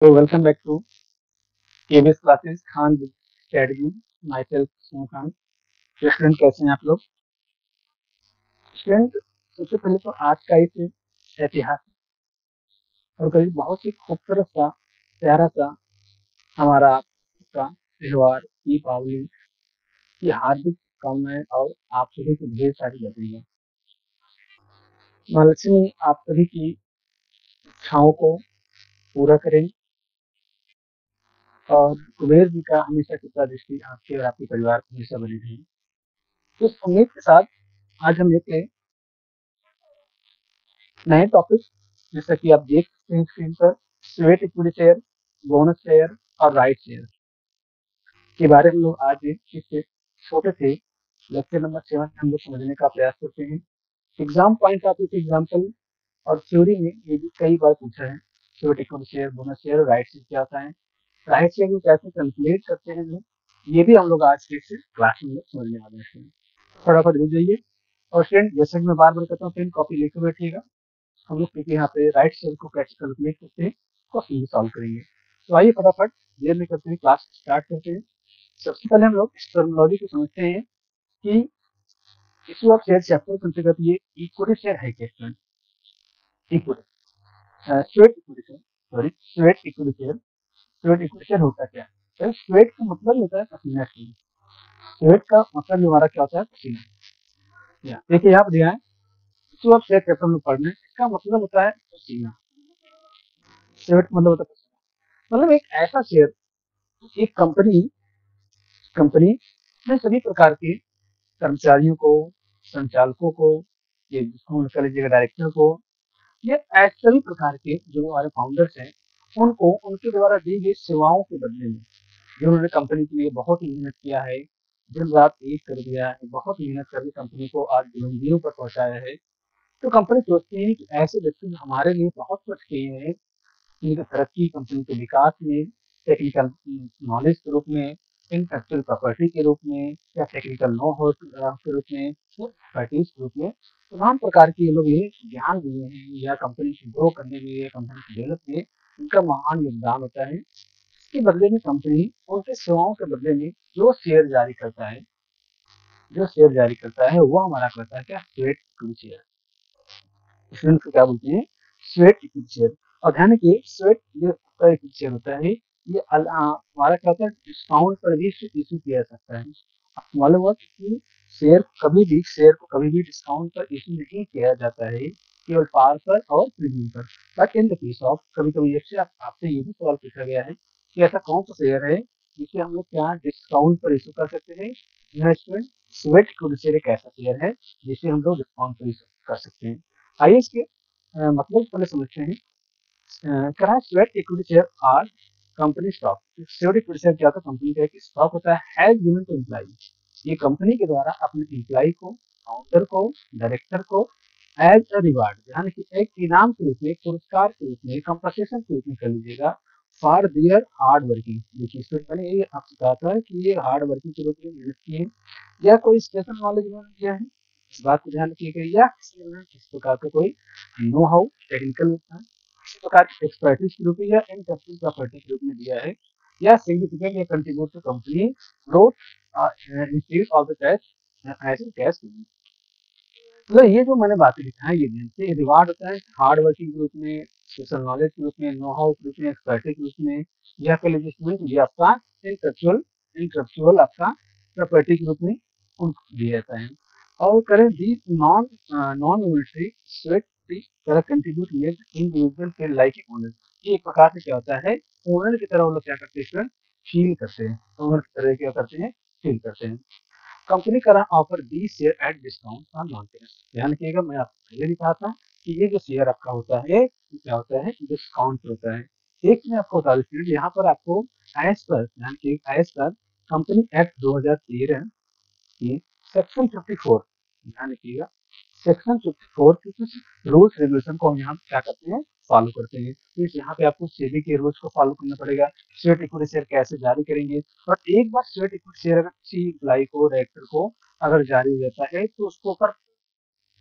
So welcome back to KBS classes Khan strategy myself Usman Khan. Student कैसे हैं आप लोग? स्टूडेंट सबसे पहले तो आज का इस ऐतिहासिक और कभी बहुत ही खूबसूरत सा प्यारा सा हमारा का त्योहार दीपावली की हार्दिक कामनाएं और आप सभी को ढेर सारी बधाइयाँ। माँ लक्ष्मी आप सभी की इच्छाओं को पूरा करें और कुबेर जी का हमेशा कृपा दृष्टि आपके और आपके परिवार को हमेशा बनी रहे। इस उम्मीद के साथ आज हम एक नए टॉपिक जैसा कि आप देख सकते हैं स्क्रीन पर sweat equity share, bonus share और राइट शेयर के बारे में हम लोग आज इस छोटे से लेक्चर नंबर 7 में हम लोग समझने का प्रयास करते हैं। Exam point of view example और थ्योरी में ये भी कई बार पूछा है। Sweat equity share, bonus share और राइट शेयर क्या होता है, राइट शेयर को कैसे कैलकुलेट करते हैं लोग, ये भी हम लोग आज के इस क्लास में समझने वाले हैं। फटाफट रुक जाइए और स्टूडेंट जैसे कि मैं बार बार कहता हूँ पेन कॉपी लेकर बैठिएगा। हम लोग क्योंकि यहाँ पे राइट शेयर को कैसे कैलकुलेट करते हैं क्वेश्चन सॉल्व करेंगे। तो आइए फटाफट देर नहीं करते हैं, क्लास स्टार्ट करते हैं। सबसे पहले हम लोग इस टर्मिनोलॉजी को समझते हैं कि इशू ऑफ शेयर चैप्टर के अंतर्गत ये इक्विटी शेयर है क्या student? Equity sweat equity share, sorry sweat equity share. Sweat equity share होता क्या है? स्वेट का मतलब होता है पसीना। स्वेट का मतलब हमारा क्या होता है? पसीना। देखिए यहाँ पर दिया है इशू ऑफ शेयर चैप्टर में पढ़ना है, इसका मतलब होता है पसीना। स्वेट मतलब होता है पसीना, मतलब एक ऐसा शेयर, एक कंपनी कंपनी में सभी प्रकार के कर्मचारियों को, संचालकों को, ये डिस्काउंट कर लीजिएगा डायरेक्टर को, ये ऐसे सभी प्रकार के जो हमारे फाउंडर्स हैं उनको उनके द्वारा दी गई सेवाओं के बदले में जो उन्होंने कंपनी के लिए बहुत ही मेहनत किया है, दिन रात एक कर दिया है, बहुत मेहनत करके कंपनी को आज बुलंदियों पर पहुंचाया है। तो कंपनी सोचती है कि ऐसे व्यक्ति हमारे लिए बहुत कुछ किए हैं, उनकी तरक्की, कंपनी के विकास में, टेक्निकल नॉलेज के रूप में, इंटेलेक्चुअल प्रॉपर्टी के रूप में, या टेक्निकल नो हो के रूप में, या एक्सपर्टीज के रूप में तमाम प्रकार के लोग ये ज्ञान दिए हैं, या कंपनी को ग्रो करने में, या कंपनी को डेवलप में उनका महान योगदान होता है। इसके बदले में कंपनी उनके सेवाओं के बदले में जो शेयर जारी करता है, जो शेयर जारी करता है वो हमारा करता है क्या? Sweat equity share. स्टूडेंट को क्या बोलते हैं? Sweat equity share. और ध्यान रखिए स्वेट जो इक्विटी शेयर होता है ये हमारा क्या होता है? डिस्काउंट पर भी इशू किया जा सकता है। आपको मालूम हुआ कि शेयर को कभी भी डिस्काउंट पर इशू नहीं किया जाता है, केवल पार पर और प्रीमियम पर। But in the case of कभी कभी आपसे ये भी सवाल पूछा गया है कि ऐसा कौन सा शेयर है जिसे हम लोग क्या डिस्काउंट पर इशू कर सकते हैं? इन्वेस्टमेंट स्वेट इक्विटी शेयर एक ऐसा शेयर है जिसे हम लोग डिस्काउंट पर इशू कर सकते हैं। आइए इसके मतलब पहले समझते हैं। क्या है sweat equity share? Are company stock. Sweat equity share क्या होता है? कंपनी का एक स्टॉक होता है, हैज गिवन टू एम्प्लॉय। ये कंपनी के द्वारा अपने एम्प्लॉय को, फाउंडर को, डायरेक्टर को एज अ रिवार्ड, यानी कि एक इनाम के रूप में, एक पुरस्कार के रूप में, कंपनसेशन के रूप में कर लीजिएगा, फॉर दियर हार्ड वर्किंग। देखिए इसमें मैंने ये आपसे कहा था कि ये हार्ड वर्किंग के रूप में मेहनत की है, या कोई स्पेशल नॉलेज उन्होंने दिया है, इस बात को ध्यान रखिएगा, या किस प्रकार का कोई नो हाउ टेक्निकल किसी प्रकार की एक्सपर्टीज के रूप में, या इंटेलेक्चुअल प्रॉपर्टी के रूप में दिया है, या सिग्निफिकेंट या contribute to company growth increase of the cash as cash. मतलब ये जो मैंने बातें लिखा है ये ध्यान से, रिवार्ड होता है हार्ड वर्किंग के रूप में, सोशल नॉलेज के रूप में, नो हाउ के रूप में, एक्सपर्टी के रूप में, या कह लीजिए ये आपका इंटेलेक्चुअल इंटेलेक्चुअल आपका प्रॉपर्टी के रूप में उनको दिया जाता है। और करें the non non monetary sweat तरह कंट्रीब्यूट इंडिविजुअल के लाइक ओनर। ये एक प्रकार से क्या होता है? ओनर की तरह वो लोग क्या करते हैं? फील करते हैं, ओनर की तरह क्या करते हैं? फील करते हैं। कंपनी करा offer the share at discount on launch. ध्यान रखिएगा मैं आपको पहले भी कहा था कि ये जो शेयर आपका होता है ये क्या होता है? डिस्काउंट होता है। एक मैं आपको बता दूं यहाँ पर आपको एज पर, ध्यान की एज पर कंपनी एक्ट 2013 की सेक्शन 54, ध्यान रखिएगा सेक्शन 54 के कुछ रूल्स रेगुलेशन को हम यहाँ क्या करते हैं? फॉलो करते हैं। तो यहाँ पे आपको सेबी के रूल्स को फॉलो करना पड़ेगा। स्वेट इक्विटी शेयर कैसे जारी करेंगे, और एक बार स्वेट इक्विटी शेयर अगर किसी एम्प्लाई को, डायरेक्टर को अगर जारी हो जाता है तो उसको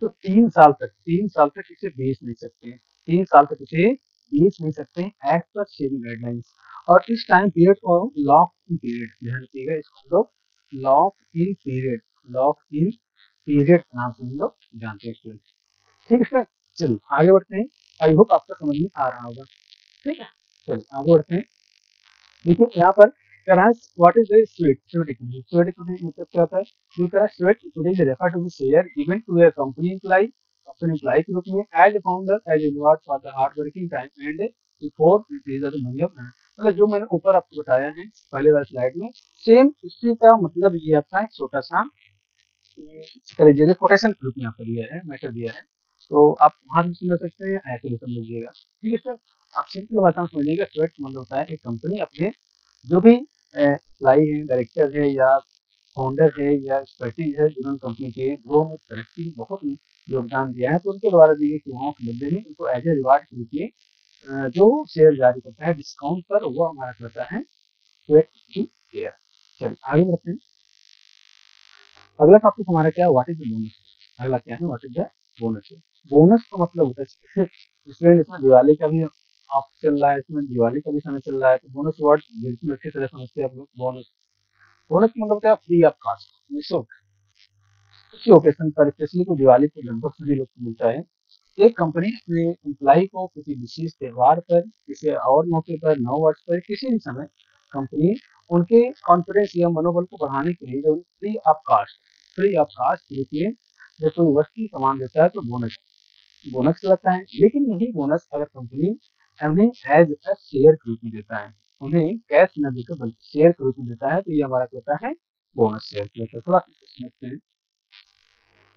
तो 3 साल तक इसे बेच नहीं सकते हैं। 3 साल तक इसे बेच नहीं सकते हैं एज पर सेबी गाइडलाइंस। और इस टाइम पीरियड को लॉक इन पीरियड ध्यान रखिएगा, इसको हम लोग lock in period, lock in period नाम से हम लोग जानते हैं स्टूडेंट। ठीक है सर, चलिए आगे बढ़ते हैं। आई होप आपका समझ में आ रहा होगा। ठीक है, चलिए आगे बढ़ते हैं। देखिए यहाँ पर कह रहा है what is the sweat sweat equity. Sweat equity मतलब क्या होता है, जो कह रहा है sweat equity is refer to the share given to a company employ, company employ के रूप में as a founder as a reward for the hard working time and before increase the money of. मतलब जो मैंने ऊपर आपको बताया है पहले वाले स्लाइड में, सेम इसी का मतलब ये आपका एक छोटा सा जैसे कोटेशन प्रूफ यहाँ पर दिया है, मैटर दिया है, तो आप वहां से समझ सकते हैं, ऐसे भी समझिएगा। ठीक है सर, आप सिंपल बात समझिएगा। स्वेट मतलब होता है एक कंपनी अपने जो भी एम्प्लाई है, डायरेक्टर है या फाउंडर है या एक्सपर्टीज है, जिन्होंने कंपनी के ग्रो में तरक्की में बहुत योगदान दिया है, तो उनके द्वारा दी गई सेवाओं के बदले में उनको एज ए रिवार्ड के रूप में जो शेयर जारी करता है डिस्काउंट पर, वो हमारा करता है स्वेट की शेयर। चलिए आगे बढ़ते हैं। अगला टॉपिक हमारा क्या है, व्हाट इज द बोनस। अगला क्या है, what is the bonus. Bonus का मतलब होता है स्टूडेंट, इसमें दिवाली का भी ऑफ चल रहा है, इसमें दिवाली का भी समय चल रहा है, तो बोनस वर्ड बिल्कुल अच्छी तरह समझते हैं आप लोग। बोनस, बोनस मतलब होता है फ्री ऑफ कास्ट, निःशुल्क, किसी ओकेजन पर, स्पेशली को दिवाली पर लगभग सभी लोग को मिलता है। एक कंपनी अपने एम्प्लाई को किसी विशेष त्योहार पर, किसी और मौके पर, नव वर्ष पर, किसी भी समय कंपनी उनके कॉन्फिडेंस या मनोबल को बढ़ाने के लिए जब फ्री ऑफ कास्ट देखिए जब कोई वस्तु सामान देता है तो बोनस बोनस लगता है। लेकिन यही बोनस अगर कंपनी उन्हें एज अ शेयर के रूप में देता है, उन्हें कैश न देकर बल्कि शेयर के रूप में देता है, तो ये हमारा होता है बोनस शेयर। थोड़ा समझते हैं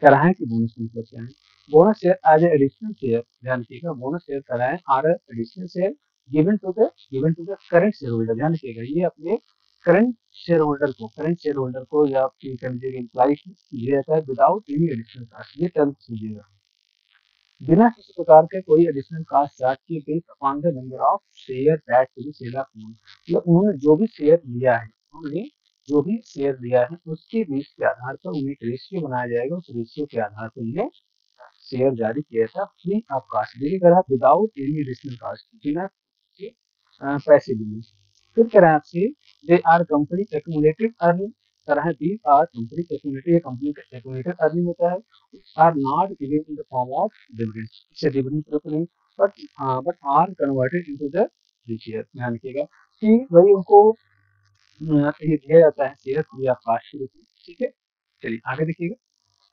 कह रहा है कि बोनस मतलब क्या है। Bonus share as additional share, ध्यान रखिएगा, बोनस शेयर कह रहा है are additional share given to the current share holder. ध्यान रखिएगा, ये अपने करंट शेयर होल्डर को या आपकी एम्प्लॉय को दिया जाता है विदाउट एनी एडिशनल कास्ट। ये टर्म समझिएगा, बिना किसी प्रकार के कोई एडिशनल कास्ट चार्ज किए based upon the number of share that to be sell off. मतलब उन्होंने जो भी शेयर लिया है, उन्होंने जो भी शेयर लिया है उसके बेस के आधार पर उन्हें एक रेशियो बनाया जाएगा, उस रेशियो के आधार पर उन्हें शेयर जारी किया था फ्री ऑफ कास्ट। देखिए कह रहा है विदाउट एनी एडिशनल कास्ट, बिना पैसे लिए। फिर कह रहा है आपसे they are company accumulated earning, कह रहा है दी आर कंपनी एक्यूमुलेटेड, ये कंपनी का एक्यूमुलेटेड अर्निंग होता है, are not given in the form of dividend, इसे डिविडेंड के रूप में, but are converted into the share. ध्यान रखिएगा कि वही उनको ये दिया जाता है शेयर फ्री ऑफ कास्ट के रूप में। ठीक है, चलिए आगे देखिएगा।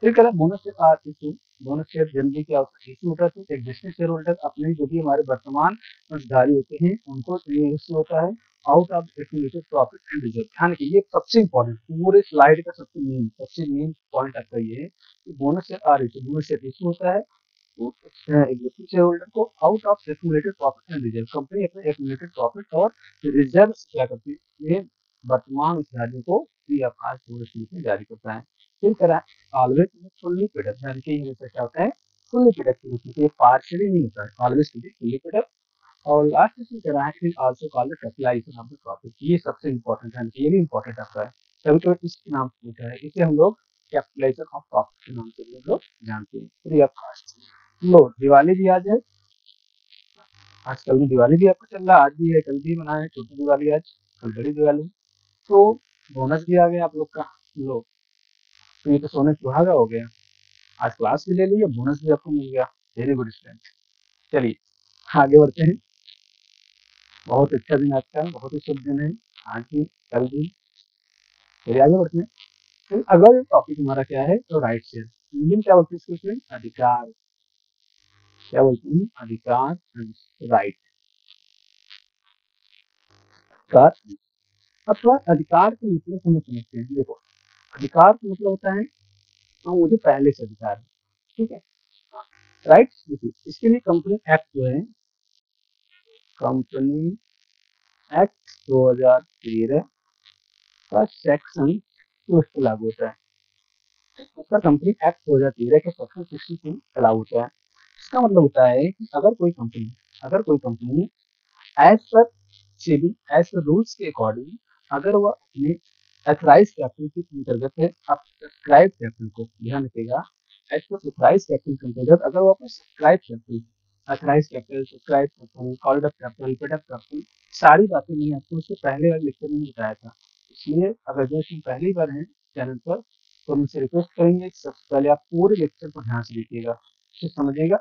फिर कह रहा bonus share are issue, bonus share generally क्या होता है, इशू होता है तो एग्जिस्टिंग शेयर होल्डर अपने जो भी हमारे वर्तमान हिस्सेदारी होते हैं उनको ये इशू होता है out of accumulated profit and reserve. ध्यान रखिए ये सबसे इंपॉर्टेंट पूरे स्लाइड का सबसे मेन पॉइंट आपका ये है कि bonus share are issue, bonus share issue होता है तो एग्जिस्टिंग शेयर होल्डर को out of accumulated profit and reserve. Company अपने एक्यूमुलेटेड प्रॉफिट और रिजर्व क्या करती है, ये वर्तमान हिस्सेदारियों को फ्री ऑफ कास्ट बोनस के रूप में जारी करता है। फिर करा ऑलवेज फुल्ली पेड अप, यानी कि हमेशा क्या होता है फुल्ली पेड अप के रूप में, ये पार्शियली नहीं होता है, ऑलवेज फुल्ली पेड अप। और लास्ट में कह रहा है it also called capitalization of the profit, ये सबसे इंपॉर्टेंट है, ये भी इंपॉर्टेंट आपका है, कभी कभी इसके नाम से पूछा है, इसे हम लोग कैपिटलाइजेशन ऑफ प्रॉफिट के नाम से हम लोग जानते हैं, फ्री ऑफ कॉस्ट। लो दिवाली भी आज है, आजकल में दिवाली भी आपको चल रहा है, आज भी है कल भी मनाए, छोटी दिवाली आज, कल बड़ी दिवाली, तो बोनस भी आ गया आप लोग का। लो तो ये तो सोने सुहागा हो गया, आज क्लास भी ले लिया, बोनस भी आपको मिल गया, वेरी गुड स्टूडेंट। चलिए आगे बढ़ते हैं। बहुत अच्छा दिन आज का, बहुत ही शुभ दिन है आज भी कल भी। चलिए आगे बढ़ते हैं। फिर अगला टॉपिक हमारा क्या है, तो राइट शेयर। इंग्लिश क्या बोलते हैं इसको स्टूडेंट, अधिकार, क्या बोलते हैं अधिकार, राइट का। अब थोड़ा अधिकार के मतलब हम समझते हैं। देखो अधिकार का मतलब होता है हाँ मुझे पहले से अधिकार है, ठीक है। राइट देखिए इसके लिए कंपनी एक्ट जो है, कंपनी एक्ट 2013 का सेक्शन टू इस पे लागू होता है। उसका कंपनी एक्ट 2013 के सेक्शन 62 लागू होता है। इसका मतलब होता है कि अगर कोई company as per SEBI as per rules के अकॉर्डिंग अगर वह अपने एथराइज कैपिटल के अंतर्गत है, अब सब्सक्राइब कैपिटल को ध्यान रखिएगा, एज पर सब्सक्राइब कैपिटल के अंतर्गत अगर वो अपने subscribe capital authorise capital, subscribe capital, called up capital, paid up capital, सारी बातें मैंने आपको उससे पहले वाले लेक्चर में बताया था। इसलिए अगर जो इसमें पहली बार है चैनल पर, तो मुझसे रिक्वेस्ट करेंगे कि सबसे पहले आप पूरे लेक्चर को ध्यान से देखिएगा, उसे समझिएगा,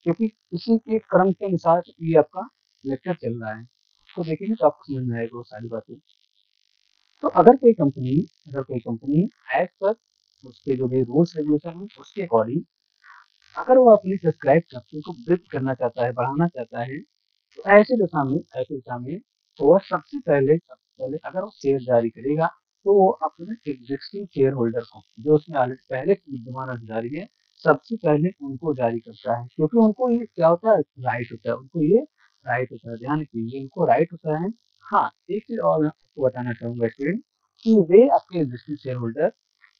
क्योंकि इसी के क्रम के अनुसार ये आपका लेक्चर चल रहा है। उसको देखेंगे तो आपको समझ में आएगा वो सारी बातें। तो अगर कोई कंपनी एज पर उसके जो भी रूल्स रेगुलेशन है उसके अकॉर्डिंग अगर वो अपनी सब्सक्राइब कैपिटल को वृद्धि करना चाहता है, बढ़ाना चाहता है, तो ऐसे दशा में वो सबसे पहले अगर वो शेयर जारी करेगा, तो वो अपने एग्जिस्टिंग शेयर होल्डर को, जो उसमें ऑलरेडी पहले से विद्यमान अधिकारी है, सबसे पहले उनको जारी करता है, क्योंकि उनको ये क्या होता है, राइट होता है, उनको ये राइट होता है, ध्यान रखिए, उनको राइट होता है। हाँ, एक चीज और मैं आपको बताना चाहूंगा स्टूडेंट, कि वे आपके एग्जिस्टिंग शेयर होल्डर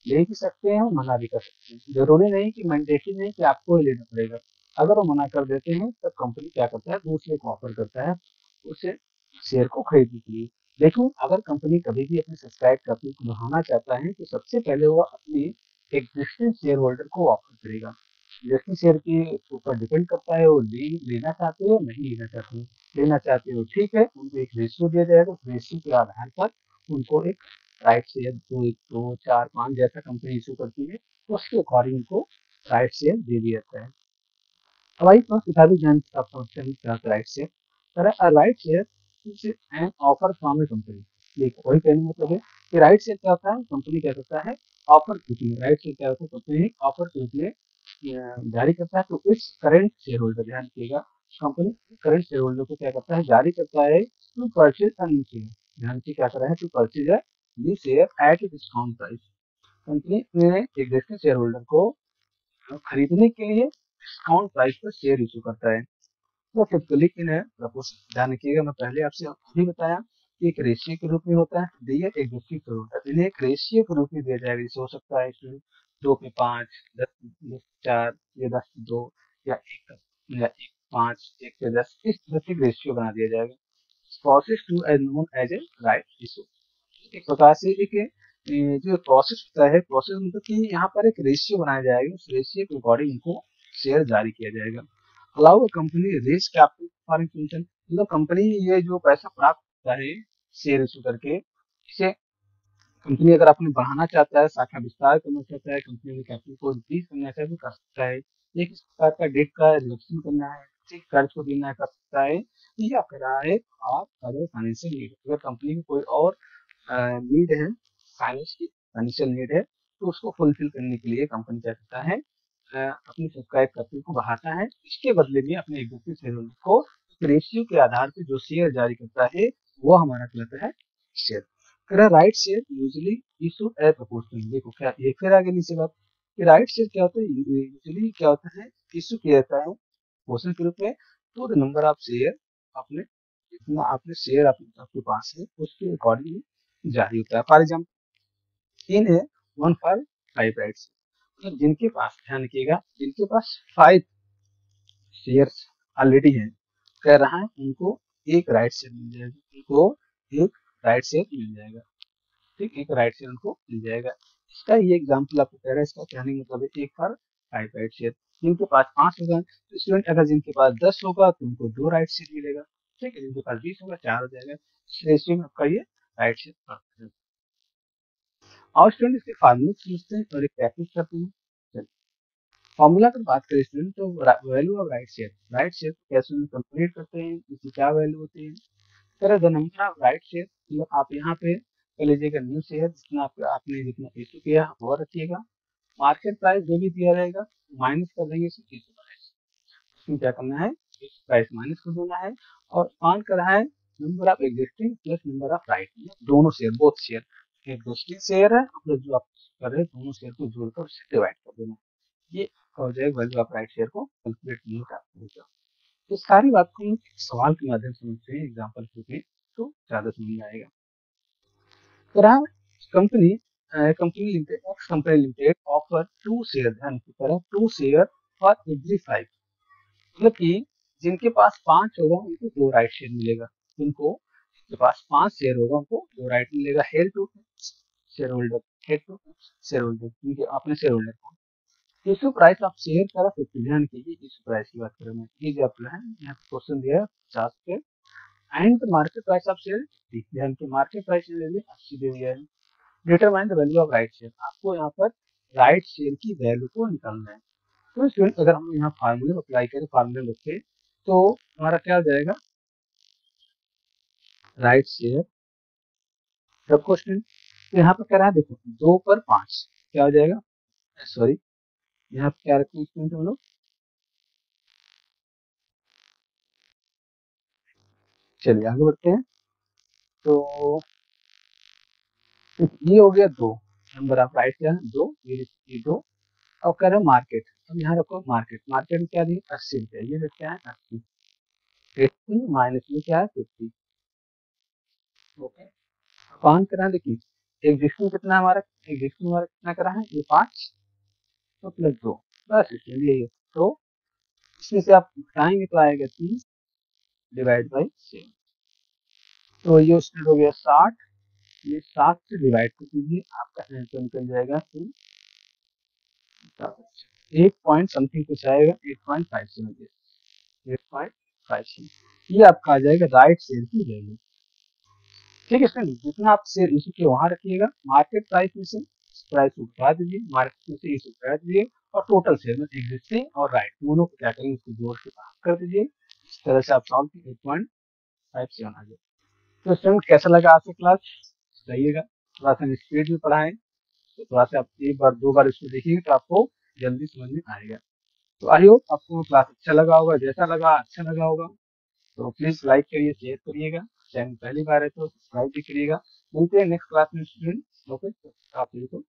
ले भी सकते हैं और मना भी कर सकते हैं। जरूरी नहीं कि मैंडेटरी नहीं कि आपको ही लेना पड़ेगा। अगर वो मना कर देते हैं तब कंपनी क्या करता है, दूसरे को ऑफर करता है उसे शेयर को खरीदने के लिए। लेकिन अगर कंपनी कभी भी अपने सब्सक्राइब कैपिटल को बढ़ाना चाहता है, तो सबसे पहले वो अपनी एग्जिस्टिंग शेयर होल्डर को ऑफर करेगा। एग्जिस्टिंग शेयर के ऊपर डिपेंड करता है वो लेना चाहते हो नहीं लेना चाहते हो। लेना चाहते हो ठीक है, उनको एक रेशियो दिया जाएगा, उस रेशियो के आधार पर उनको एक राइट शेयर दो चार पाँच जैसा कंपनी इशू करती है, उसके अकॉर्डिंग उनको राइट शेयर दे दिया जाता है। हमारी पास किताबी ज्ञान आप समझते हैं क्या right share. Right share is an offer from A company. देखो वही कहने मतलब है कि राइट शेयर क्या होता है, कंपनी क्या करता है, ऑफर के रूप में। राइट शेयर क्या होता है, कंपनी ऑफर के रूप में जारी करता है to its current share holder. ध्यान रखिएगा, कंपनी करंट शेयर होल्डर को क्या करता है, जारी करता है to purchase a new share. ध्यान से क्या कर रहा है, to purchase a new share at discount price. Company अपने एग्जिस्टिंग शेयर होल्डर को खरीदने के लिए डिस्काउंट प्राइस पर शेयर इशू करता है। वो टिपिकली इन है प्रपोर्शन। ध्यान रखिएगा, मैं पहले आपसे अभी बताया कि एक रेशियो के रूप में होता है, दिया एग्जिस्टिंग शेयर होल्डर, इन्हें एक रेशियो के रूप में दिया जाएगा। जैसे हो सकता है इसमें 2 पे 5, 10 4, या 10 से 2, या 1 5, 1 से 10, इस तरह से रेशियो बना दिया जाएगा। Process to as known as a right issue. एक प्रकार से एक जो प्रोसेस होता है, प्रोसेस मतलब कि यहाँ पर एक रेशियो बनाया जाएगा, उस रेशियो के अकॉर्डिंग उनको शेयर जारी किया जाएगा। Allow company raise capital for expansion, मतलब कंपनी ये जो पैसा प्राप्त होता है शेयर इशू करके, इसे कंपनी अगर अपने बढ़ाना चाहता है, शाखा विस्तार करना चाहता है, कंपनी में कैपिटल को इंक्रीज करना चाहता है तो कर सकता है। एक इस प्रकार का डेट का रिडक्शन करना है, ठीक कर्ज को देना कर सकता है, या फिर आए आप अदर फाइनेंशियल नीड। अगर कंपनी में कोई और नीड है, फाइनेंशियल नीड है, तो उसको फुलफिल करने के लिए कंपनी क्या करता है, अपनी सब्सक्राइब कैपिटल को बढ़ाता है। इसके बदले में अपने एग्जिस्टिंग शेयर होल्डर को रेशियो के आधार पर जो शेयर जारी करता है वो हमारा कहलाता है share. Right share usually issue ए प्रपोर्शनल। देखो क्या ये फिर आगे नीचे बात कि राइट शेयर क्या होता है, यूजली क्या होता है, इशू किया जाता है क्वेश्चन के रूप में to the number of share, अपने जितना आपने शेयर आपके पास है उसके अकॉर्डिंग जारी होता है। फॉर एग्जाम्पल इन है 1 for 5 राइट्स, मतलब जिनके पास, ध्यान रखिएगा, जिनके पास 5 शेयर्स ऑलरेडी है, कह रहा है उनको एक राइट शेयर मिल जाएगा, उनको एक राइट शेयर मिल जाएगा। ठीक, एक राइट शेयर उनको मिल जाएगा। इसका ये एग्जाम्पल आपको कह रहा है, इसका कहने का मतलब है 1 for 5 राइट शेयर। जिनके पास 5 होगा तो स्टूडेंट, अगर जिनके पास 10 होगा तो उनको 2 राइट शेयर मिलेगा। ठीक है, जिनके पास 20 होगा 4 हो जाएगा। इस रेशियो में आपका ये राइट शेयर प्राप्त है। और स्टूडेंट इसके फार्मूले समझते हैं और एक प्रैक्टिस करते हैं। फॉर्मूला की बात करें स्टूडेंट, तो वैल्यू ऑफ राइट शेयर को कैसे हम कैलकुलेट करते हैं, इसकी क्या वैल्यू होती है। Sir the number of right share, मतलब आप यहाँ पे कर लीजिएगा न्यू शेयर, जितना आपने जितना इशू किया वो रखिएगा। मार्केट प्राइस जो भी दिया रहेगा माइनस कर देंगे इशू प्राइस। इसमें क्या करना है, इशू प्राइस माइनस कर देना है, और ऑन करना है number of existing plus number of right, दोनों share, both share. Existing share है मतलब जो आप कर रहे हैं, दोनों शेयर को जोड़कर उससे डिवाइड कर देना। ये हो जाएगा वैल्यू ऑफ राइट शेयर को कैलकुलेट करने का तरीका। तो सारी बात को हम सवाल के माध्यम से समझते हैं, एग्जाम्पल के रूप में, तो ज्यादा समझ में आएगा। तो रहा company company limited, x company limited offer 2 share, ध्यान की तरह 2 शेयर फॉर एवरी 5, मतलब कि जिनके पास 5 होगा उनको 2 राइट शेयर मिलेगा। जिनको जिनके पास 5 शेयर होगा उनको 2 राइट मिलेगा। Head to share holder, head to share holder, जिनके अपने शेयर होल्डर को। इशू प्राइस ऑफ शेयर का फिफ्टी, ध्यान कीजिए इशू प्राइस की बात करें मैं, ये जो अपना है यहाँ पे क्वेश्चन दिया है 50 पे, and market price of share, ध्यान की मार्केट प्राइस दे दिया 80 दे दिया है। Determine the value of right share, आपको यहाँ पर राइट शेयर की वैल्यू को निकालना है। तो स्टूडेंट अगर हम यहाँ फार्मूले अप्लाई करें, फार्मूले लिखे, तो हमारा क्या हो जाएगा, राइट शेयर सब क्वेश्चन, तो यहाँ पर क्या रहा है देखो 2 पर 5 क्या हो जाएगा, सॉरी यहाँ पे क्या रखते हैं स्टूडेंट हम लोग, चलिए आगे बढ़ते हैं। तो ये हो गया 2, नंबर ऑफ राइट क्या है 2, ये 2। अब कह रहे हैं मार्केट, अब यहाँ रखो मार्केट, मार्केट में क्या दी 80 रुपया, ये रेट क्या है 80, 80 माइनस में क्या है 50, ओके। कौन करा है देखिए, एग्जिस्टिंग कितना है हमारा, एग्जिस्टिंग हमारा कितना करा है ये 5, तो प्लस 2, बस इसलिए ये, तो इसमें से आप घटाएंगे तो आएगा 30 डिवाइड बाई 7, तो ये उसमें हो गया 60, ये 7 से डिवाइड कर दीजिए, आपका आंसर निकल जाएगा 8 पॉइंट समथिंग कुछ आएगा, 8.57, 8.57, ये आपका आ जाएगा राइट शेयर की वैल्यू। ठीक है फ्रेंड, जितना आप शेयर इशू के वहां रखिएगा, मार्केट प्राइस में से प्राइस को घटा दीजिए, मार्केट में से इशू घटा दीजिए, और टोटल शेयर में एग्जिस्टिंग और राइट दोनों को क्या करेंगे, उसको जोड़ के बाहर कर दीजिए। इस तरह से आप सॉल्व की 8.57 आ जाए। तो स्टूडेंट कैसा लगा आपकी क्लास, बताइएगा, थोड़ा सा स्पीड में पढ़ाएं, तो थोड़ा सा आप एक बार 2 बार इसको देखिएगा तो आपको जल्दी समझ में आएगा। तो आई होप आपको क्लास अच्छा लगा होगा, जैसा लगा अच्छा लगा होगा तो प्लीज लाइक करिए, शेयर करिएगा, चैनल पहली बार है तो सब्सक्राइब भी करिएगा। मिलते हैं नेक्स्ट क्लास में स्टूडेंट, ओके, आप सभी को